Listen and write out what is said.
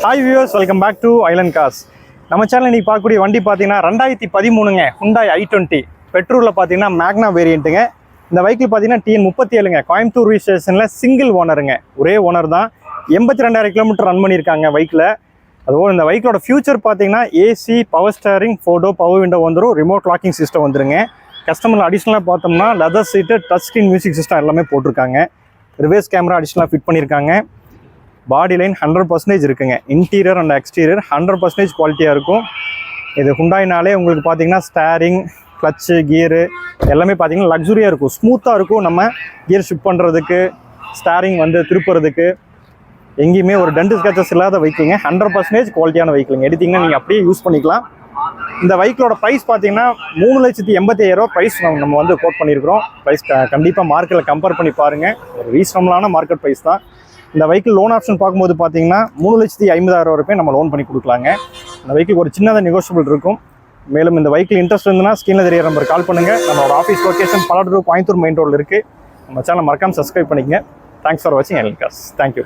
Hi viewers, welcome back to Island Cars. நம்ம channel இன்னைக்கு பார்க்கக்கூடிய வண்டி பார்த்தீங்கன்னா 2013ங்க Hyundai i20 பெட்ரோலில் பார்த்தீங்கன்னா மேக்னா வேரியண்ட்டுங்க. இந்த வெஹிக்கிள் பார்த்தீங்கன்னா TN37ங்க கோயம்புத்தூர் ரிஜிஸ்ட்ரேஷனில் சிங்கிள் ஓனருங்க, ஒரே ஓனர் தான். 82,000 கிலோமீட்டர் ரன் பண்ணியிருக்காங்க வெஹிக்கிளை. அதுபோல் இந்த வெஹிக்கிளோட ஃபியூச்சர் பார்த்தீங்கன்னா AC, power steering, photo, power window வந்துடும், ரிமோட் லாக்கிங் சிஸ்டம் வந்துருங்க. கஸ்டமர் அடிஷ்னலாக பார்த்தோம்னா லெதர் சீட்டு, டச் ஸ்க்ரீன் மியூசிக் சிஸ்டம் எல்லாமே போட்டிருக்காங்க. ரிவர்ஸ் கேமரா அடிஷ்னலாக ஃபிட் பண்ணியிருக்காங்க. பாடி லைன் 100% இருக்குங்க. இன்டீரியர் அண்ட் எக்ஸ்டீரியர் 100% குவாலிட்டியாக இருக்கும். இது ஹுண்டாயினாலே உங்களுக்கு பார்த்தீங்கன்னா ஸ்டேரிங், கிளச்சு, கியரு எல்லாமே பார்த்தீங்கன்னா லக்ஸுரியாக இருக்கும், ஸ்மூத்தாக இருக்கும். நம்ம கியர் ஷிஃப்ட் பண்ணுறதுக்கு, ஸ்டேரிங் வந்து திருப்புறதுக்கு எங்கேயுமே ஒரு டென்ட் ஸ்கேச்சஸ் இல்லாத வெஹிக்கிளுங்க. 100% குவாலிட்டியான வெஹிக்கிளுங்க. எடுத்திங்கன்னா நீங்கள் அப்படியே யூஸ் பண்ணிக்கலாம். இந்த வெஹிக்கிளோட ப்ரைஸ் பார்த்தீங்கன்னா 3,80,000 ப்ரைஸ் நம்ம வந்து கோட் பண்ணியிருக்கிறோம். ப்ரைஸ் கண்டிப்பாக மார்க்கெட்டில் கம்பேர் பண்ணி பாருங்கள், ஒரு ரீசனபிளான மார்க்கெட் ப்ரைஸ் தான். இந்த வெஹிக்கிள் லோன் ஆப்ஷன் பார்க்கும்போது பார்த்தீங்கன்னா 3,50,000 வரைக்கும் நம்ம லோன் பண்ணி கொடுக்கலாங்க. இந்த வெஹிக்கிள் ஒரு சின்னதாக நெகோஷியபிள் இருக்கும். மேலும் இந்த வெஹிக்கிள் இன்ட்ரெஸ்ட் இருந்ததுன்னா ஸ்க்ரீனில் தெரியற நம்பர் கால் பண்ணுங்கள். நம்மளோட office location Palladam, Coimbatore main ரோடில் இருக்குது. நம்ம சேனல் மறக்காமல் சப்ஸ்கிரைப் பண்ணிக்கங்க. தேங்க்ஸ் ஃபார் வாட்சிங் ஐலண்ட் கார்ஸ். தேங்க்யூ.